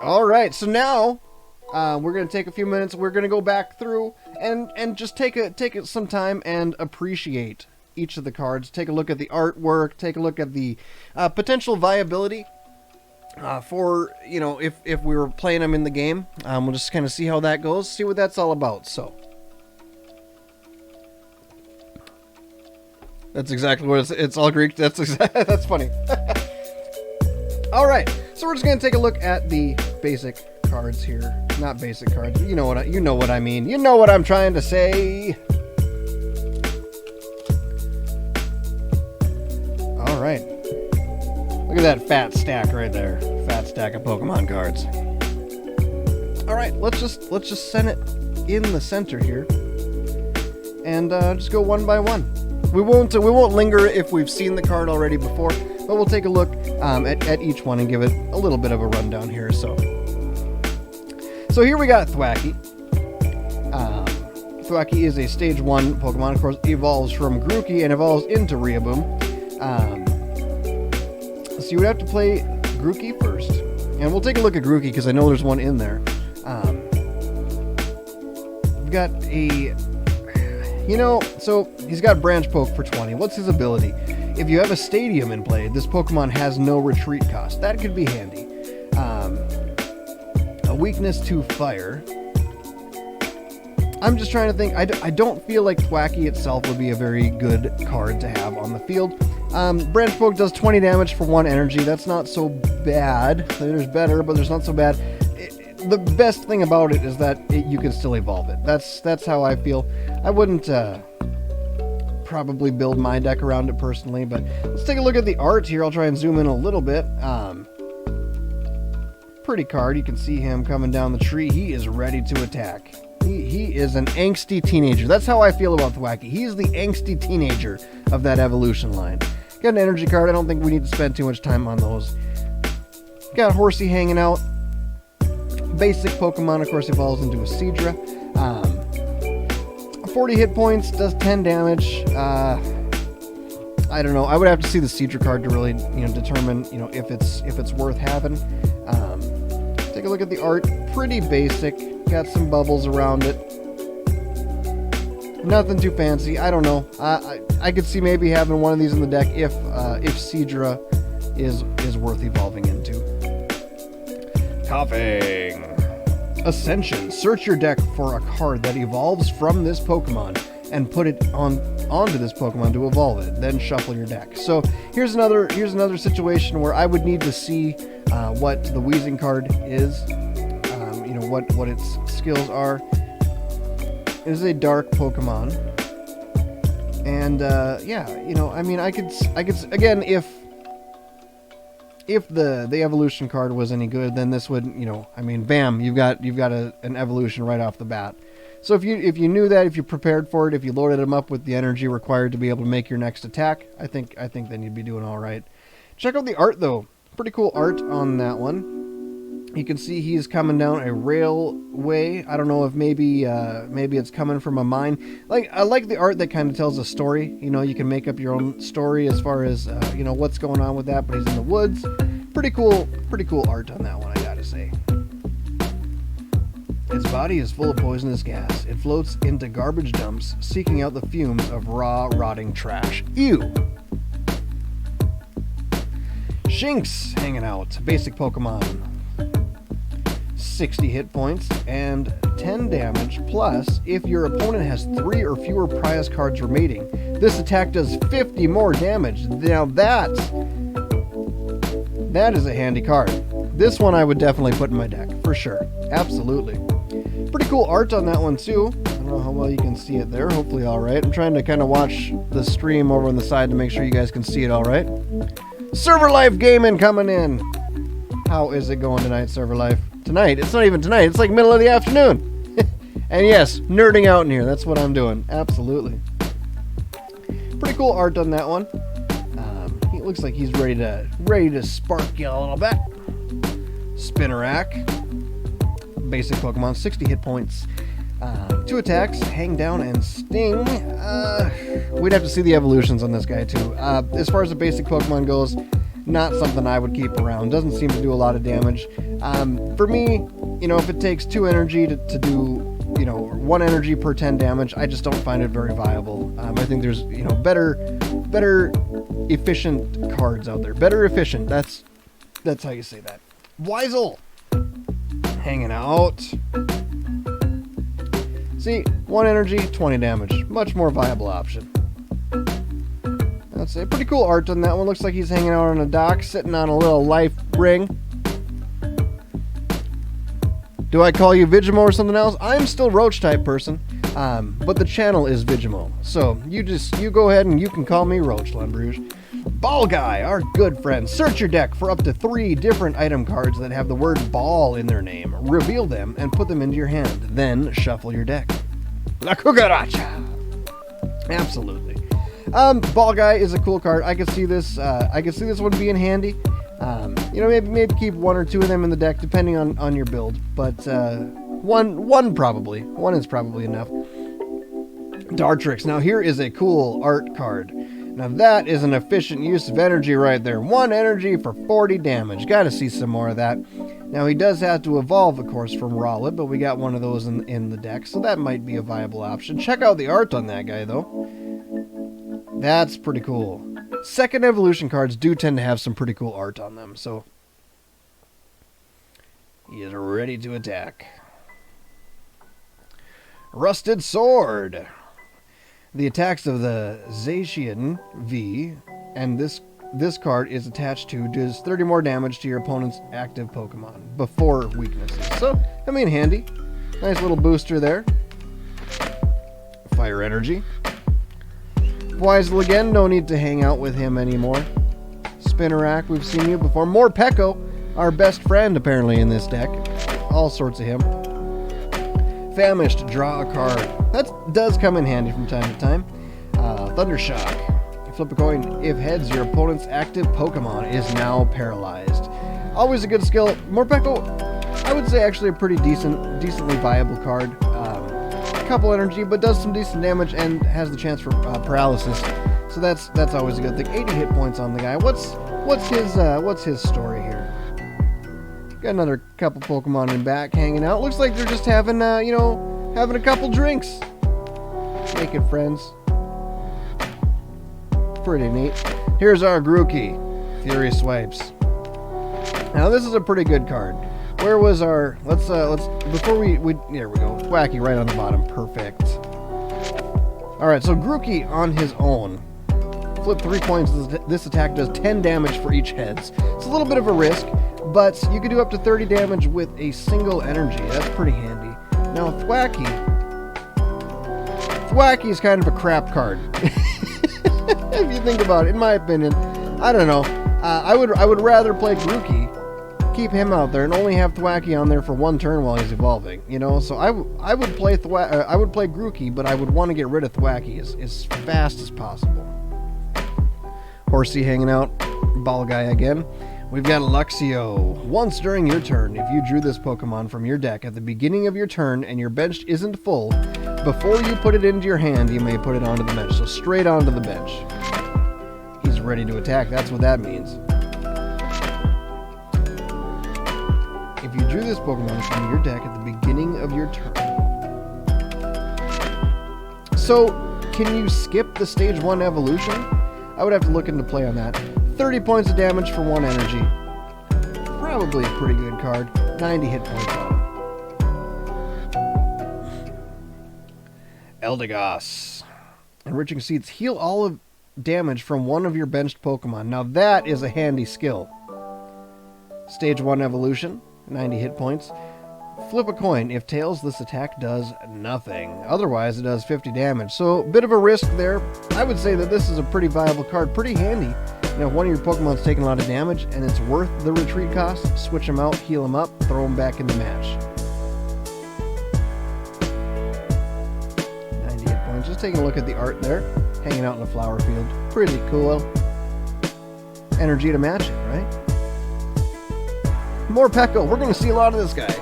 All right, so now we're gonna take a few minutes. We're gonna go back through and just take some time and appreciate each of the cards. Take a look at the artwork. Take a look at the potential viability for, you know, if we were playing them in the game. We'll just kind of see how that goes. See what that's all about. So that's exactly what it's all Greek. That's that's funny. All right, so we're just gonna take a look at the basic cards here. Not basic cards. You know what I mean. You know what I'm trying to say. All right. Look at that fat stack right there. Fat stack of Pokemon cards. All right, let's just send it in the center here, and just go one by one. We won't linger if we've seen the card already before, but we'll take a look at each one and give it a little bit of a rundown here. So here we got Thwackey. Thwackey is a Stage 1 Pokemon. Of course, evolves from Grookey and evolves into Rillaboom. So you would have to play Grookey first. And we'll take a look at Grookey because I know there's one in there. We've got a... You know, so he's got Branch Poke for 20. What's his ability? If you have a Stadium in play, this Pokemon has no retreat cost. That could be handy. A weakness to fire. I'm just trying to think. I don't feel like Thwackey itself would be a very good card to have on the field. Branch Poke does 20 damage for 1 energy. That's not so bad. There's better, but there's not so bad. The best thing about it is that you can still evolve it. That's how I feel. I wouldn't probably build my deck around it personally, but let's take a look at the art here. I'll try and zoom in a little bit. Pretty card. You can see him coming down the tree. He is ready to attack. He is an angsty teenager. That's how I feel about Thwackey. He's the angsty teenager of that evolution line. Got an energy card. I don't think we need to spend too much time on those. Got Horsey hanging out. Basic Pokemon, of course, evolves into a Seadra. 40 hit points, does 10 damage. I don't know. I would have to see the Seadra card to really, determine, if it's worth having. Take a look at the art. Pretty basic. Got some bubbles around it. Nothing too fancy. I don't know. I could see maybe having one of these in the deck if Seadra is worth evolving into. Coughing. Ascension. Search your deck for a card that evolves from this Pokemon and put it onto this Pokemon to evolve it. Then shuffle your deck. So here's another situation where I would need to see what the Weezing card is. What its skills are. It is a dark Pokemon, and I could again, if the evolution card was any good, then this would, bam, you've got an evolution right off the bat. So if you knew that, if you prepared for it, if you loaded them up with the energy required to be able to make your next attack, I think then you'd be doing all right. Check out the art though. Pretty cool art on that one. You can see he's coming down a railway. I don't know if maybe it's coming from a mine. I like the art that kind of tells a story. You can make up your own story as far as what's going on with that. But he's in the woods. Pretty cool art on that one, I gotta say. Its body is full of poisonous gas. It floats into garbage dumps, seeking out the fumes of raw, rotting trash. Ew. Shinx hanging out. Basic Pokemon. 60 hit points and 10 damage, plus if your opponent has 3 or fewer prize cards remaining, this attack does 50 more damage. Now that is a handy card. This one I would definitely put in my deck, for sure. Absolutely. Pretty cool art on that one too. I don't know how well you can see it there. Hopefully alright. I'm trying to kind of watch the stream over on the side to make sure you guys can see it alright. Server Life Gaming coming in. How is it going tonight, Server Life? Tonight? It's not even tonight. It's like middle of the afternoon. And yes, nerding out in here. That's what I'm doing. Absolutely. Pretty cool art on that one. He looks like he's ready to spark you a little bit. Spinarak. Basic Pokemon. 60 hit points. 2 attacks. Hang down and sting. We'd have to see the evolutions on this guy too. As far as the basic Pokemon goes, not something I would keep around. Doesn't seem to do a lot of damage. For me, you know, if it takes 2 energy to do, you know, 1 energy per 10 damage, I just don't find it very viable. I think there's, you know, better efficient cards out there. Better efficient, that's how you say that. Weisel! Hanging out. See, 1 energy, 20 damage. Much more viable option. That's a pretty cool art on that one. Looks like he's hanging out on a dock, sitting on a little life ring. Do I call you Vijemo or something else? I'm still Roach type person, but the channel is Vijemo. So you go ahead and you can call me Roach, Lumbrouge. Ball Guy, our good friend. Search your deck for up to 3 different item cards that have the word ball in their name. Reveal them and put them into your hand. Then shuffle your deck. La Cucaracha. Absolutely. Ball Guy is a cool card. I could see this one being handy. You know, maybe keep 1 or 2 of them in the deck, depending on your build. But one probably. 1 is probably enough. Dartrix. Now here is a cool art card. Now that is an efficient use of energy right there. 1 energy for 40 damage. Gotta see some more of that. Now he does have to evolve, of course, from Rowlet, but we got one of those in the deck, so that might be a viable option. Check out the art on that guy, though. That's pretty cool. Second evolution cards do tend to have some pretty cool art on them, so he is ready to attack. Rusted Sword. The attacks of the Zacian V, and this card is attached to, does 30 more damage to your opponent's active Pokemon before weaknesses. So, I mean, handy. Nice little booster there. Fire Energy. Weisel again, no need to hang out with him anymore. Spinarak, we've seen you before. Morpeko, our best friend apparently in this deck. All sorts of him. Famished, draw a card. That does come in handy from time to time. Thundershock. Flip a coin. If heads, your opponent's active Pokemon is now paralyzed. Always a good skill. Morpeko, I would say actually a pretty decently viable card. A couple energy, but does some decent damage and has the chance for paralysis. So that's always a good thing. 80 hit points on the guy. What's his story here? Got another couple Pokemon in back hanging out. Looks like they're just having having a couple drinks. Making friends. Pretty neat. Here's our Grookey. Fury Swipes. Now this is a pretty good card. Where was our... Let's before we there we go. Thwacky right on the bottom. Perfect. Alright, so Grookey on his own. Flip 3 coins. This attack does 10 damage for each heads. It's a little bit of a risk, but you can do up to 30 damage with a single energy. That's pretty handy. Now Thwacky is kind of a crap card. If you think about it, in my opinion. I don't know. I would rather play Grookey, keep him out there, and only have Thwacky on there for 1 turn while he's evolving. You know, so I would play Grookey, but I would want to get rid of Thwacky as fast as possible. Horsey hanging out. Ball Guy again. We've got Luxio. Once during your turn, if you drew this Pokemon from your deck at the beginning of your turn and your bench isn't full, before you put it into your hand, you may put it onto the bench. So straight onto the bench. He's ready to attack. That's what that means. If you drew this Pokemon from your deck at the beginning of your turn. So, can you skip the Stage 1 evolution? I would have to look into play on that. 30 points of damage for 1 energy. Probably a pretty good card. 90 hit points on him. Eldegoss. Enriching Seeds. Heal all of damage from one of your benched Pokemon. Now that is a handy skill. Stage 1 evolution. 90 hit points. Flip a coin. If tails, this attack does nothing. Otherwise, it does 50 damage. So, a bit of a risk there. I would say that this is a pretty viable card. Pretty handy. You know, if one of your Pokemon's taking a lot of damage and it's worth the retreat cost, switch them out, heal them up, throw them back in the match. 90 hit points. Just taking a look at the art there. Hanging out in a flower field. Pretty cool. Energy to match it, right? Morpeko. We're going to see a lot of this guy.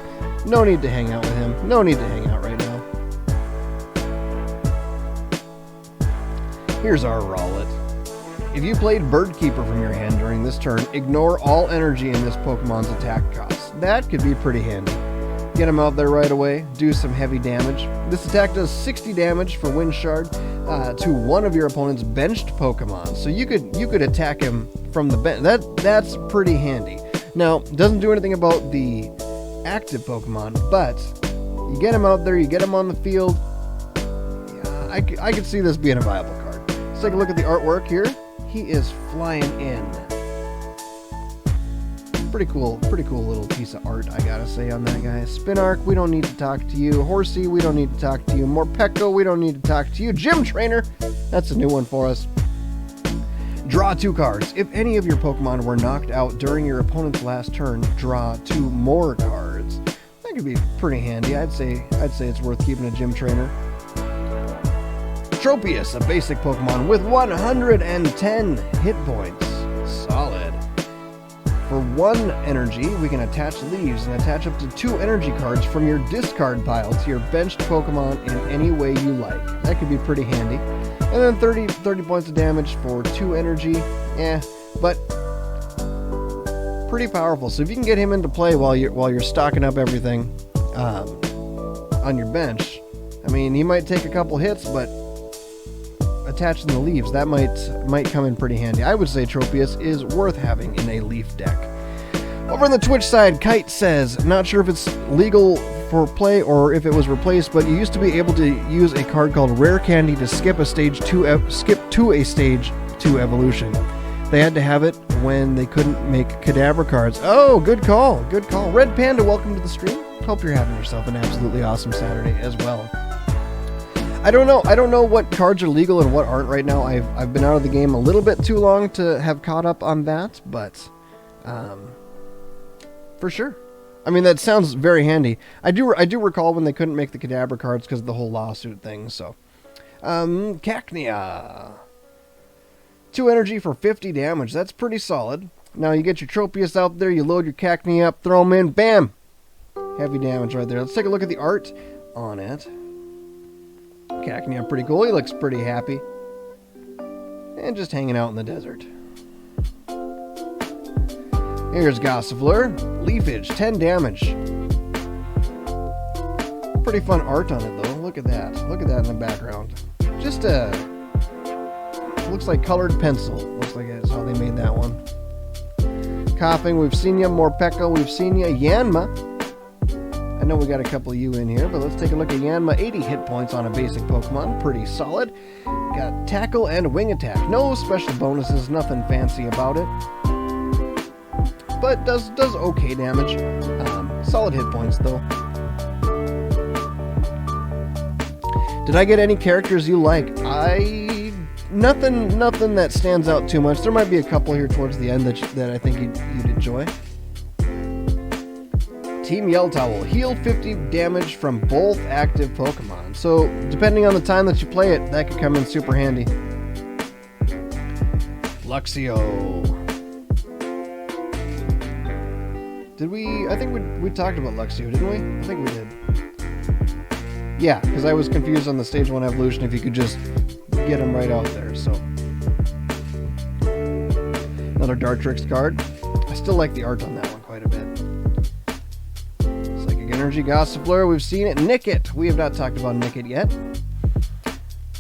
No need to hang out with him. No need to hang out right now. Here's our Rowlet. If you played Bird Keeper from your hand during this turn, ignore all energy in this Pokemon's attack cost. that could be pretty handy. Get him out there right away, do some heavy damage. This attack does 60 damage for Wind Shard to one of your opponent's benched Pokemon. So you could attack him from the bench. That's pretty handy. Now, doesn't do anything about the active Pokemon, but you get him out there, you get him on the field. I could see this being a viable card. Let's take a look at the artwork here. He is flying in. Pretty cool little piece of art, I gotta say, on that guy. Spinark, we don't need to talk to you. Horsey, we don't need to talk to you. Morpeko, we don't need to talk to you. Gym Trainer, that's a new one for us. Draw 2 cards. If any of your Pokemon were knocked out during your opponent's last turn, draw 2 more cards. That could be pretty handy. I'd say it's worth keeping a Gym Trainer. Tropius, a basic Pokemon with 110 hit points. Solid. For 1 energy, we can attach leaves and attach up to 2 energy cards from your discard pile to your benched Pokemon in any way you like. That could be pretty handy. And then 30 points of damage for 2 energy. But pretty powerful. So if you can get him into play while you're stocking up everything on your bench, I mean, he might take a couple hits, but attaching the leaves, that might come in pretty handy. I would say Tropius is worth having in a leaf deck. Over on the Twitch side, Kite says, not sure if it's legal for play or if it was replaced, but you used to be able to use a card called Rare Candy to skip to a stage 2 evolution. They had to have it when they couldn't make Kadabra cards. Oh, good call. Red Panda, welcome to the stream. Hope you're having yourself an absolutely awesome Saturday as well. I don't know what cards are legal and what aren't right now. I've been out of the game a little bit too long to have caught up on that, but for sure. I mean, that sounds very handy. I do recall when they couldn't make the Kadabra cards because of the whole lawsuit thing. So, Cacnea, 2 energy for 50 damage. That's pretty solid. Now you get your Tropius out there, you load your Cacnea up, throw them in, bam, heavy damage right there. Let's take a look at the art on it. Cacnea, pretty cool. He looks pretty happy. And just hanging out in the desert. Here's Gossifleur. Leafage, 10 damage. Pretty fun art on it, though. Look at that. Look at that in the background. Just looks like colored pencil. Looks like that's how they made that one. Coughing, we've seen ya. Morpeko, we've seen ya. Yanma. I know we got a couple of you in here, but let's take a look at Yanma. 80 hit points on a basic Pokemon. Pretty solid. Got Tackle and Wing Attack. No special bonuses, nothing fancy about it. But does okay damage. Solid hit points, though. Did I get any characters you like? Nothing that stands out too much. There might be a couple here towards the end that I think you'd enjoy. Team Yell Towel. Heal 50 damage from both active Pokemon. So, depending on the time that you play it, that could come in super handy. Luxio. I think we talked about Luxio, didn't we? I think we did. Yeah, because I was confused on the Stage 1 evolution if you could just get him right out there, so. Another Dartrix card. I still like the art on that one quite a bit. Energy, Gossifleur, we've seen it. Nickit, we have not talked about Nickit yet.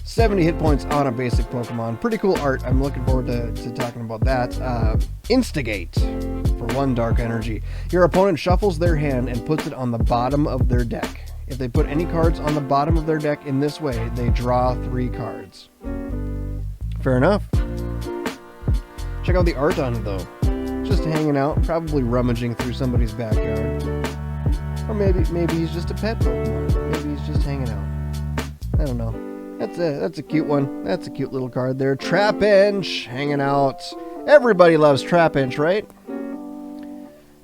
70 hit points on a basic Pokemon. Pretty cool art. I'm looking forward to talking about that. Instigate, for 1 dark energy. Your opponent shuffles their hand and puts it on the bottom of their deck. If they put any cards on the bottom of their deck in this way, they draw 3 cards. Fair enough. Check out the art on it, though. Just hanging out, probably rummaging through somebody's backyard. Or maybe he's just a pet Pokemon. Maybe he's just hanging out. I don't know. That's a cute one. That's a cute little card there. Trapinch, hanging out. Everybody loves Trapinch, right?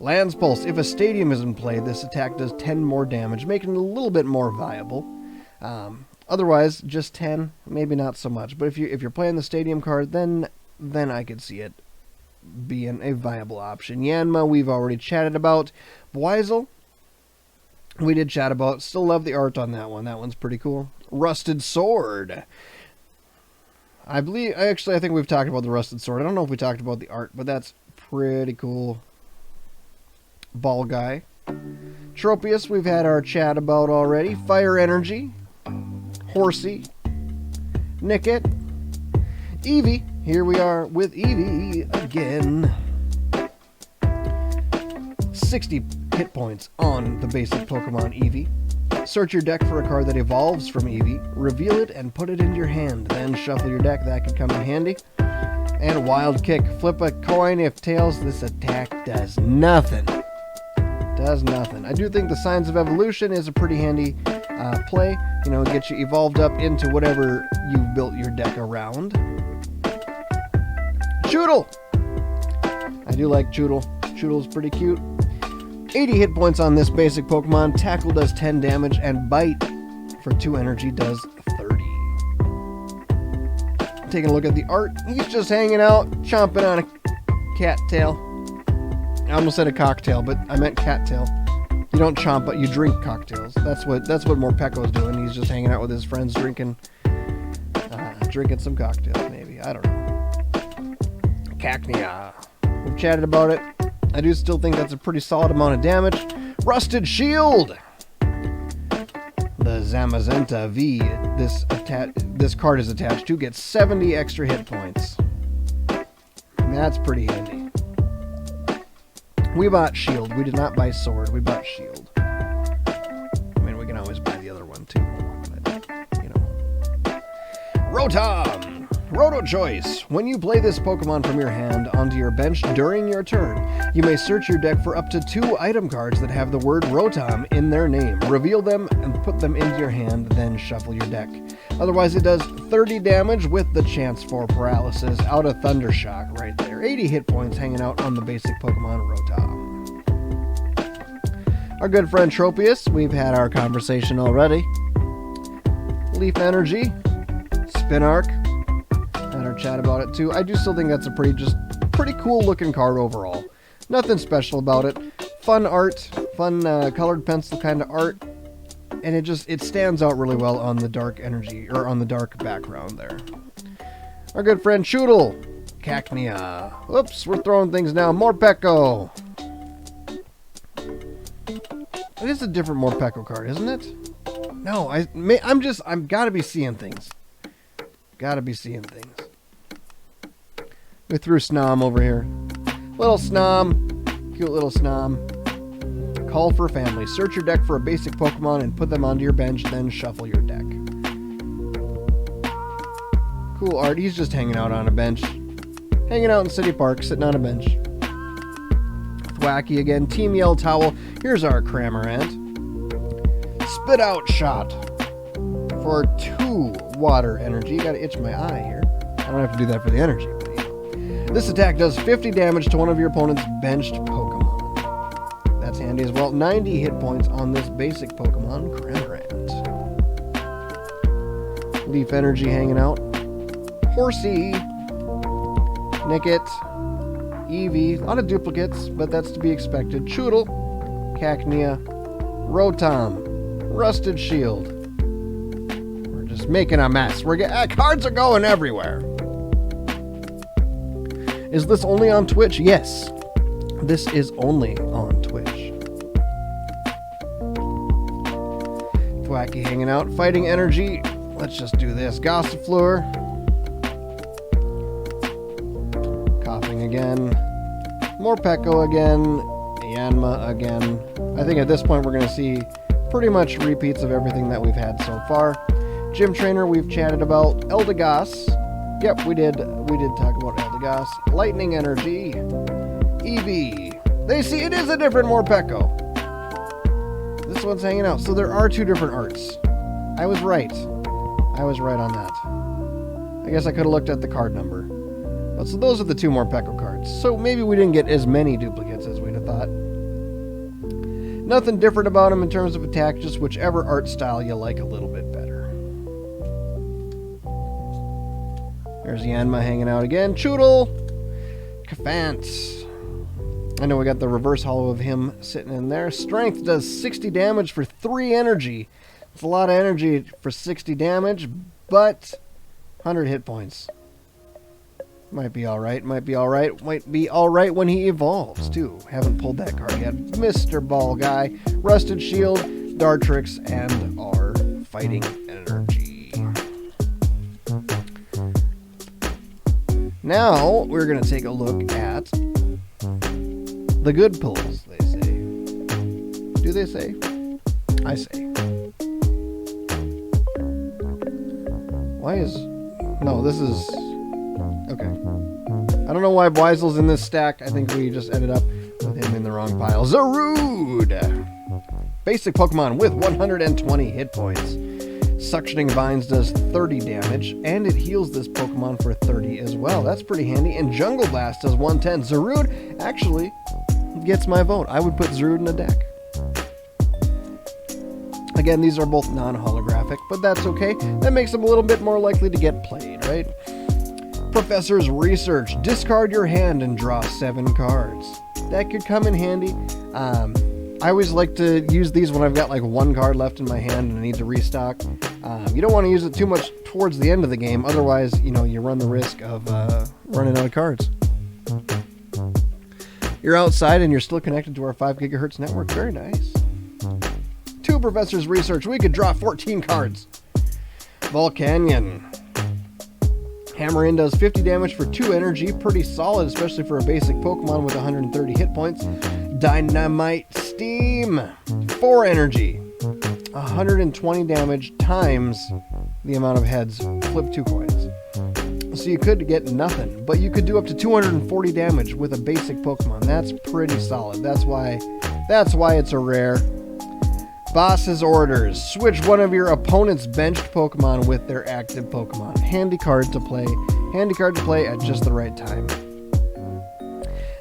Lance Pulse. If a stadium is in play, this attack does 10 more damage, making it a little bit more viable. Otherwise, just 10, maybe not so much. But if you're playing the stadium card, then I could see it being a viable option. Yanma, we've already chatted about. Weisel, we did chat about. Still love the art on that one. That one's pretty cool. Rusted Sword. I think we've talked about the Rusted Sword. I don't know if we talked about the art, but that's pretty cool. Ball Guy. Tropius, we've had our chat about already. Fire Energy. Horsey. Nicket. Eevee. Here we are with Eevee again. 60 hit points on the basic Pokemon Eevee. Search your deck for a card that evolves from Eevee. Reveal it and put it into your hand. Then shuffle your deck. That could come in handy. And Wild Kick. Flip a coin. If tails, this attack does nothing. Does nothing. I do think the Signs of Evolution is a pretty handy play. You know, get you evolved up into whatever you've built your deck around. Choodle! I do like Choodle. Choodle's pretty cute. 80 hit points on this basic Pokemon. Tackle does 10 damage, and Bite for 2 energy does 30. Taking a look at the art. He's just hanging out, chomping on a cattail. I almost said a cocktail, but I meant cattail. You don't chomp, but you drink cocktails. That's what Morpeko's doing. He's just hanging out with his friends, drinking some cocktails, maybe. I don't know. Cacnea. We've chatted about it. I do still think that's a pretty solid amount of damage. Rusted Shield. The Zamazenta V. This card is attached to gets 70 extra hit points. And that's pretty handy. We bought Shield. We did not buy Sword. We bought Shield. I mean, we can always buy the other one too. But, you know. Rotom. Roto Choice. When you play this Pokemon from your hand onto your bench during your turn, you may search your deck for up to 2 item cards that have the word Rotom in their name. Reveal them and put them into your hand, then shuffle your deck. Otherwise, it does 30 damage with the chance for paralysis. Out of Thundershock right there. 80 hit points hanging out on the basic Pokemon Rotom. Our good friend Tropius, we've had our conversation already. Leaf Energy. Spinarch. Had our chat about it too. I do still think that's a pretty cool looking card overall. Nothing special about it. Fun art, fun colored pencil kind of art, and it stands out really well on the dark energy or on the dark background there. Our good friend Choodle, Cacnea. Whoops, we're throwing things now. Morpeko. It is a different Morpeko card, isn't it? No, I'm gotta be seeing things. Gotta be seeing things. We threw Snom over here. Little Snom. Cute little Snom. Call for family. Search your deck for a basic Pokemon and put them onto your bench, then shuffle your deck. Cool art. He's just hanging out on a bench. Hanging out in City Park, sitting on a bench. Thwacky again. Team Yell Towel. Here's our Cramorant. Spit Out Shot. For 2 water energy. Gotta itch my eye here. I don't have to do that for the energy. But, you know. This attack does 50 damage to one of your opponent's benched Pokemon. That's handy as well. 90 hit points on this basic Pokemon, Cramorant. Leaf Energy hanging out. Horsey. Nicket. Eevee. A lot of duplicates, but that's to be expected. Choodle. Cacnea. Rotom. Rusted Shield. Making a mess. Cards are going everywhere. Is this only on Twitch? Yes. This is only on Twitch. Thwacky hanging out. Fighting Energy. Let's just do this. Gossifleur. Coughing again. Morpeko again. Yanma again. I think at this point we're going to see pretty much repeats of everything that we've had so far. Gym Trainer, we've chatted about. Eldegoss. Yep, we did talk about Eldegoss. Lightning Energy. Eevee. They see it is a different Morpeko. This one's hanging out. So there are 2 different arts. I was right. I was right on that. I guess I could have looked at the card number. But so those are the 2 Morpeko cards. So maybe we didn't get as many duplicates as we'd have thought. Nothing different about them in terms of attack, just whichever art style you like a little bit better. There's Yanma hanging out again. Choodle. Cafant. I know we got the reverse hollow of him sitting in there. Strength does 60 damage for 3 energy. It's a lot of energy for 60 damage, but 100 hit points. Might be alright, might be alright, might be alright when he evolves, too. Haven't pulled that card yet. Mr. Ball Guy, Rusted Shield, Dartrix, and our Fighting Energy. Now, we're going to take a look at the good pulls, they say. Do they say? I say. Why is... No, this is... Okay. I don't know why Weisel's in this stack. I think we just ended up with him in the wrong pile. Zarude! Basic Pokemon with 120 hit points. Suctioning Vines does 30 damage, and it heals this Pokemon for 30 as well. That's pretty handy. And Jungle Blast does 110. Zarude actually gets my vote. I would put Zarude in a deck. Again, these are both non-holographic, but that's okay. That makes them a little bit more likely to get played, right? Professor's Research. Discard your hand and draw 7 cards. That could come in handy. I always like to use these when I've got like 1 card left in my hand and I need to restock. You don't want to use it too much towards the end of the game, otherwise, you know, you run the risk of running out of cards. You're outside and you're still connected to our 5 gigahertz network. Very nice. 2 Professor's Research. We could draw 14 cards. Volcanion. Hammer In does 50 damage for 2 energy. Pretty solid, especially for a basic Pokemon with 130 hit points. Dynamite Steam. 4 energy. 120 damage times the amount of heads. Flip 2 coins. So you could get nothing, but you could do up to 240 damage with a basic Pokemon. That's pretty solid. That's why it's a rare. Boss's Orders. Switch one of your opponent's benched Pokemon with their active Pokemon. Handy card to play. Handy card to play at just the right time.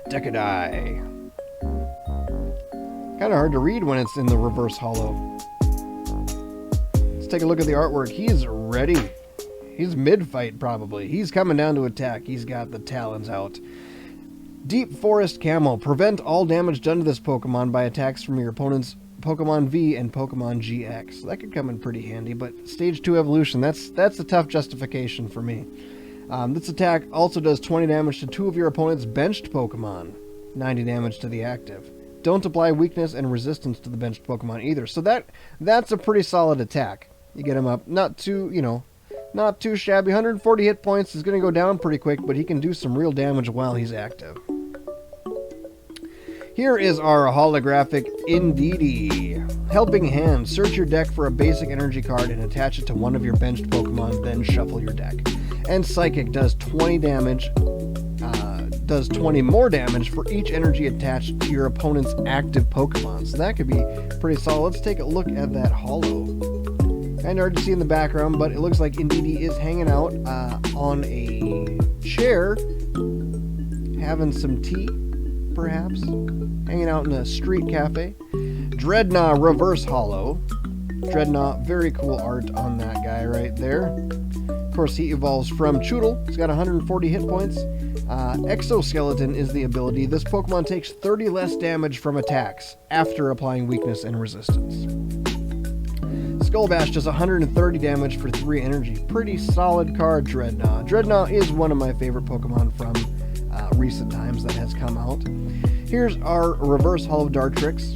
Decadai. Kind of hard to read when it's in the reverse holo. Let's take a look at the artwork. He's ready. He's mid-fight probably. He's coming down to attack. He's got the talons out. Deep Forest Camo. Prevent all damage done to this Pokemon by attacks from your opponent's Pokemon V and Pokemon GX. That could come in pretty handy, but Stage 2 Evolution, that's a tough justification for me. This attack also does 20 damage to 2 of your opponent's benched Pokemon. 90 damage to the active. Don't apply weakness and resistance to the benched Pokemon either. So that's a pretty solid attack. You get him up. Not too shabby. 140 hit points is going to go down pretty quick, but he can do some real damage while he's active. Here is our holographic Indeedee. Helping Hand. Search your deck for a basic energy card and attach it to one of your benched Pokemon, then shuffle your deck. And Psychic does 20 damage, does 20 more damage for each energy attached to your opponent's active Pokemon. So that could be pretty solid. Let's take a look at that holo. Kind of hard to see in the background, but it looks like Indeedee is hanging out on a chair, having some tea, perhaps. Hanging out in a street cafe. Dreadnought Reverse Holo. Dreadnought, very cool art on that guy right there. Of course, he evolves from Choodle. He's got 140 hit points. Exoskeleton is the ability. This Pokemon takes 30 less damage from attacks after applying weakness and resistance. Skull Bash does 130 damage for 3 energy. Pretty solid card, Dreadnought. Dreadnought is one of my favorite Pokemon from recent times that has come out. Here's our Reverse Holo Dartrix.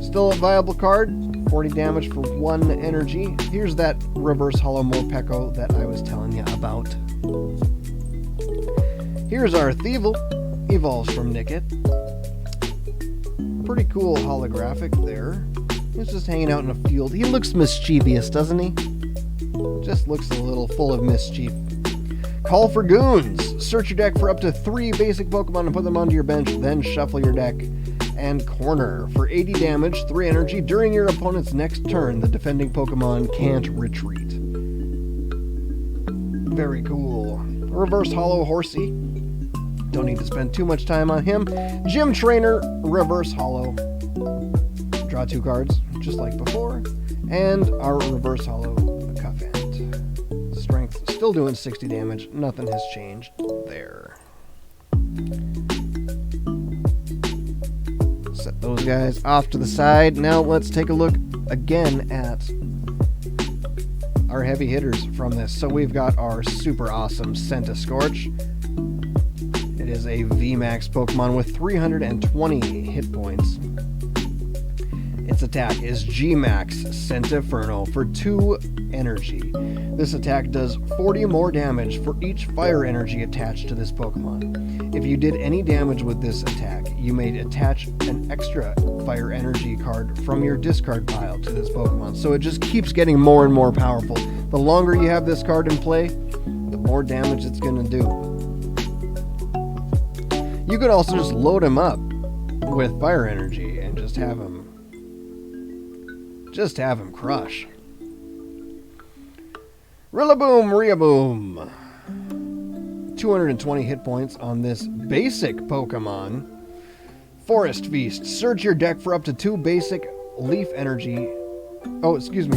Still a viable card. 40 damage for 1 energy. Here's that Reverse Holo Morpeko that I was telling you about. Here's our Thievul. Evolves from Nickit. Pretty cool holographic there. He's just hanging out in a field. He looks mischievous, doesn't he? Just looks a little full of mischief. Call for Goons. Search your deck for up to 3 basic Pokemon and put them onto your bench, then shuffle your deck. And Corner. For 80 damage, 3 energy, during your opponent's next turn, the defending Pokemon can't retreat. Very cool. Reverse Holo Horsey. Don't need to spend too much time on him. Gym Trainer, Reverse Holo. Draw 2 cards, just like before. And our Reverse Holo Cuffant. Strength still doing 60 damage. Nothing has changed there. Set those guys off to the side. Now let's take a look again at our heavy hitters from this. So we've got our super awesome Scorch. It is a VMAX Pokemon with 320 hit points. Its attack is Gmax Sentiferno for 2 energy. This attack does 40 more damage for each fire energy attached to this Pokemon. If you did any damage with this attack, you may attach an extra fire energy card from your discard pile to this Pokemon. So it just keeps getting more and more powerful. The longer you have this card in play, the more damage it's going to do. You could also just load him up with fire energy and just have him crush. Rillaboom, Riaboom. 220 hit points on this basic Pokemon. Forest Feast. Search your deck for up to 2 basic leaf energy.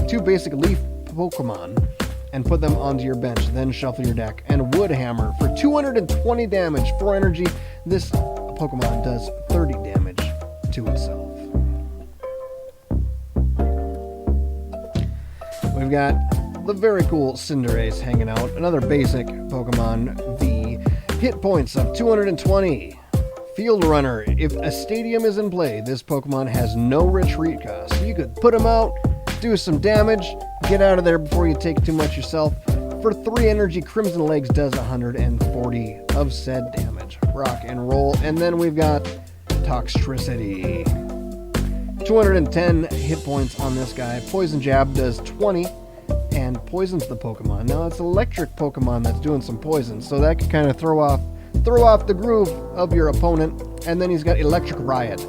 Two basic leaf Pokemon and put them onto your bench. Then shuffle your deck. And Wood Hammer for 220 damage, 4 energy. This Pokemon does 30 damage to itself. We've got the very cool Cinderace hanging out. Another basic Pokemon V. Hit points of 220. Field Runner. If a stadium is in play, this Pokemon has no retreat cost. So you could put him out, do some damage, get out of there before you take too much yourself. For 3 energy, Crimson Legs does 140 of said damage. Rock and roll. And then we've got Toxtricity. 210 hit points on this guy. Poison Jab does 20 and poisons the Pokemon. Now it's electric Pokemon that's doing some poison, so that could kind of throw off the groove of your opponent. And then he's got Electric Riot.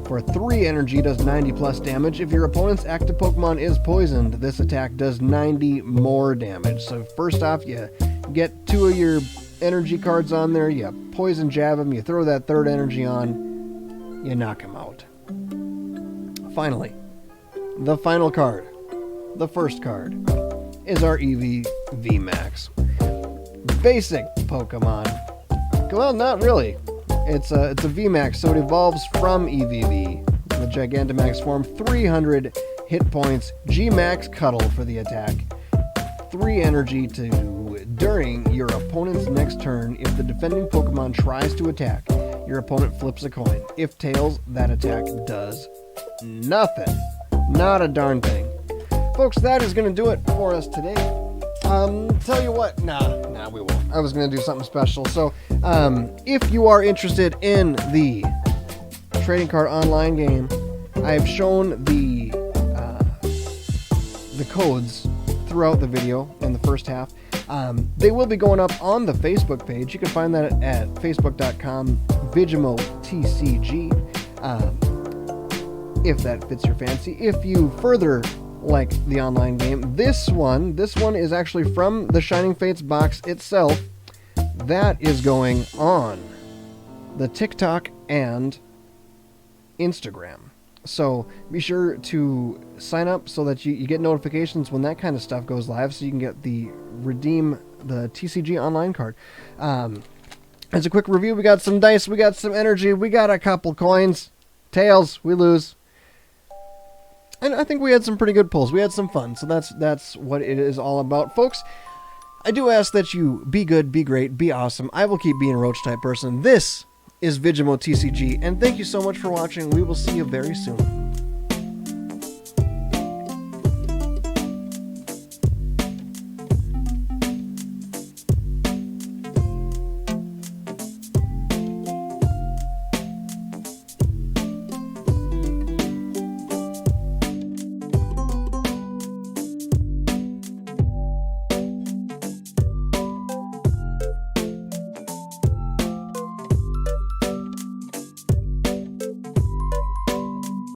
For 3 energy, does 90 plus damage. If your opponent's active Pokemon is poisoned, this attack does 90 more damage. So first off, you get 2 of your energy cards on there, you Poison Jab him, you throw that 3rd energy on, you knock him out. Finally, the final card, the first card, is our EV VMAX. Basic Pokemon. Well, not really. It's a VMAX, so it evolves from EVV. The Gigantamax form, 300 hit points, Gmax Cuddle for the attack, 3 energy to during your opponent's next turn. If the defending Pokemon tries to attack, your opponent flips a coin. If tails, that attack does nothing. Not a darn thing. Folks, that is going to do it for us today. Tell you what, nah, we won't. I was going to do something special. So, if you are interested in the trading card online game, I have shown the codes throughout the video in the first half. They will be going up on the Facebook page. You can find that at facebook.com VijemoTCG. If that fits your fancy. If you further like the online game, this one is actually from the Shining Fates box itself. That is going on the TikTok and Instagram. So be sure to sign up so that you get notifications when that kind of stuff goes live, so you can redeem the TCG online card. As a quick review, we got some dice, we got some energy, we got a couple coins. Tails, we lose. And I think we had some pretty good pulls. We had some fun. So that's what it is all about, folks. I do ask that you be good, be great, be awesome. I will keep being a roach type person. This is VijemoTCG, and thank you so much for watching. We will see you very soon.